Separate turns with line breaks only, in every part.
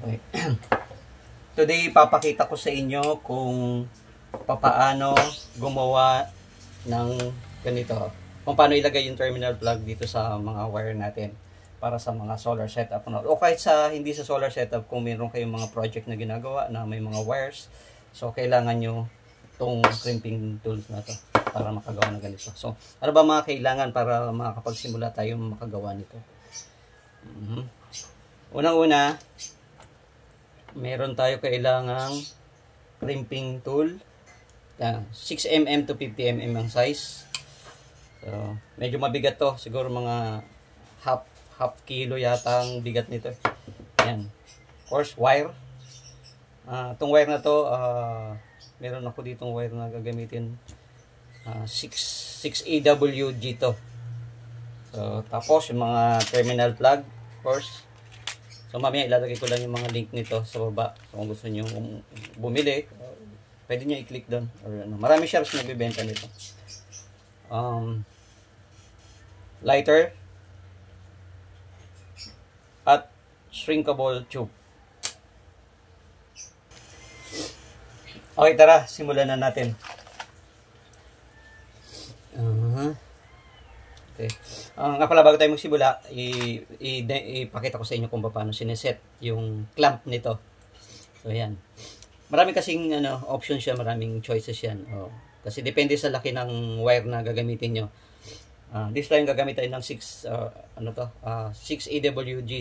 Okay. Today, papakita ko sa inyo kung paano gumawa ng ganito. Kung paano ilagay yung terminal plug dito sa mga wire natin para sa mga solar setup. O kahit sa hindi sa solar setup, kung meron kayong mga project na ginagawa na may mga wires, so kailangan nyo itong crimping tools na to para makagawa ng ganito. So, ano ba mga kailangan para makakapagsimula tayo makagawa nito? Unang-una, meron tayo kailangang crimping tool. 6mm to 50mm ang size. So, medyo mabigat to. Siguro mga half kilo yata ang bigat nito. Ayan. Of course, wire. Itong wire na to, meron ako ditong wire na gagamitin. 6 AWG to. So, tapos yung mga terminal plug, of course. So, mamaya ilalagay ko lang yung mga link nito sa baba. So, kung gusto nyo bumili, pwede nyo i-click doon. Or, marami shops na nagbibenta nito. Lighter at shrinkable tube. Okay, tara, simulan na natin. Okay. Nga pala, bago tayo magsimula, ipakita ko sa inyo kung paano sineset yung clamp nito. So, ayan. Marami kasing options siya, maraming choices yan. Kasi depende sa laki ng wire na gagamitin nyo. This time gagamit tayo ng 6 AWG.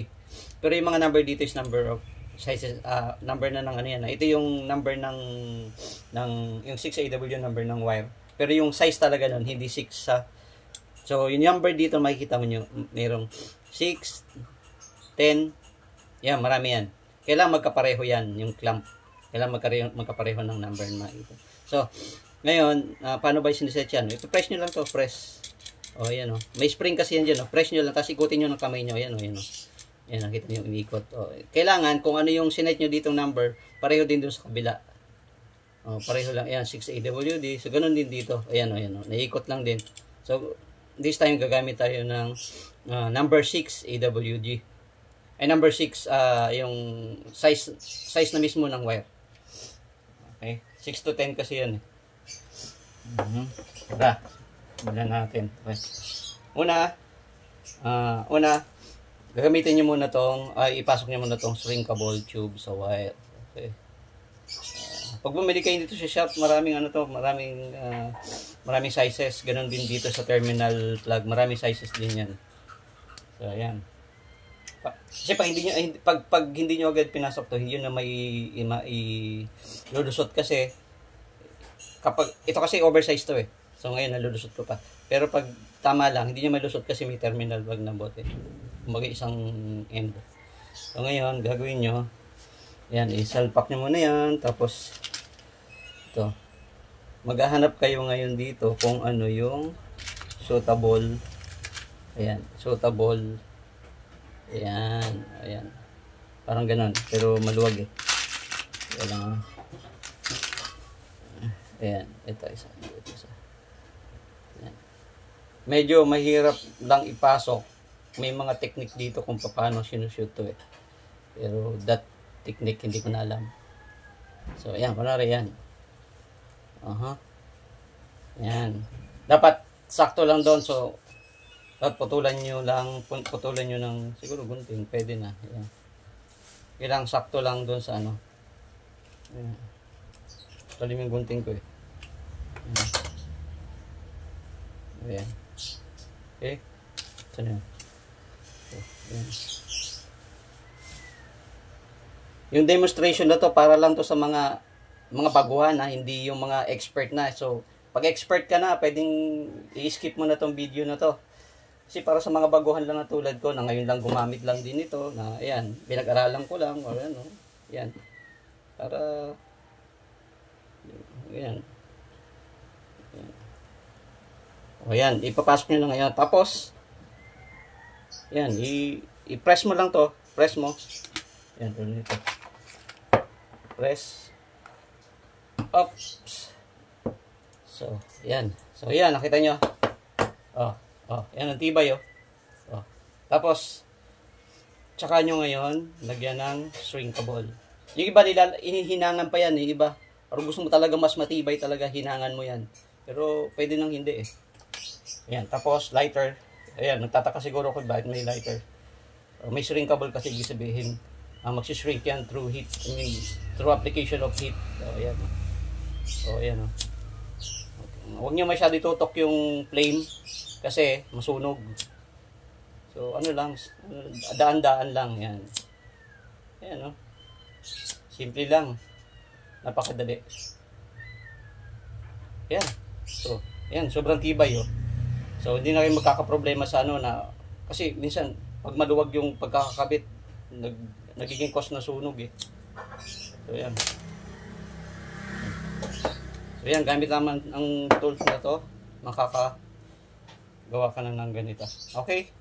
Pero yung mga number dito is number of sizes, number na ng ano yan. Ito yung number ng yung 6 AWG number ng wire. Pero yung size talaga nun, hindi 6 sa. So, yung number dito makikita mo nyo, mayroong 6, 10, yan, marami yan. Kailangan magkapareho yan, yung clamp. Kailangan magkapareho ng number na ito. So, ngayon, paano ba siniset yan? Ito-press nyo lang to, press. O, yan o. May spring kasi yan dyan, o. Press nyo lang, tapos ikutin nyo ng kamay nyo. Yan o, yan o. Yan, nakita nyo yung umiikot. Kailangan, kung ano yung sinet nyo ditong number, pareho din doon sa kabila. Pareho lang, yan, 6 AWD. So, ganun din dito. Ayan o, yan o. Naiikot lang din. So, this time gagamit tayo ng number 6 AWG. Ay number 6 yung size na mismo ng wire. Okay? 6 to 10 kasi yan. Tara. Simulan natin. Okay. Una, gagamitin niyo muna tong ipasok niyo muna tong shrinkable tube sa wire. Okay. Pag bumili kayo dito sa shop, maraming maraming sizes. Ganon din dito sa terminal plug. Maraming sizes din yan. So, ayan. Kasi pag hindi nyo agad pinasok to, yun na may lulusot kasi. Ito kasi oversize to eh. So, ngayon nalulusot ko pa. Pero pag tama lang, hindi nyo may lusot kasi may terminal plug na bote. Kumbaga isang end. So, ngayon, gagawin nyo. Ayan, isalpak nyo muna yan. Tapos, ito. Maghahanap kayo ngayon dito kung ano yung suitable. Ayan, suitable. Ayan, ayan. Parang ganon, pero maluwag eh. Ayan, ayan, ito isa. Ayan. Medyo mahirap lang ipasok. May mga technique dito kung paano sinushoot to eh. Pero that technique hindi ko na alam. So, ayan, kunwari yan. Yan. Dapat sakto lang doon. So, dapat putulan nyo ng siguro gunting. Pwede na. Yan. Kailangan sakto lang doon sa ano. Yan. Talim yung gunting ko eh. Ayan. Okay. Saan yun? Ayan. Yung demonstration na to para lang to sa mga baguhan na hindi yung mga expert na. So, pag expert ka na, pwedeng i-skip mo na tong video na to. Kasi para sa mga baguhan lang na tulad ko, na ngayon lang gumamit lang din ito, na ayan, pinag-aralan ko lang, o ano, ayan. Para, ayan. O ayan, ipapasok nyo lang ngayon. Tapos, ayan, i-press mo lang to. Press mo. Ayan, tuloy ito. Press. Oops. So, yan. So, yan. Nakita nyo. Yan ang tibay, oh. Tapos, Tsaka nyo ngayon, lagyan ng shrinkable. Yung iba nila, inihinangan pa yan, eh, iba. Pero gusto mo talaga mas matibay talaga, hinangan mo yan. Pero pwede nang hindi eh. Ayan, tapos lighter. Ayan, nagtataka siguro ko bakit may lighter. May shrinkable kasi ibig sabihin, magsishrink yan through heat. I mean, through application of heat. So, ayan. So, ayan. Huwag nyo masyado itutok yung flame kasi masunog. So, ano lang, daan-daan lang. Yan. Ayan, no? Simple lang. Napakadali. Ayan. So, ayan, sobrang tibay, oh. So, hindi na kayo magkakaproblema sa ano na, kasi minsan, pag maluwag yung pagkakakabit, nagiging cause na sunog, eh. So, ayan. So, ayan, gamit naman ang tools na to, makakagawa ka na ng ganito. Okay?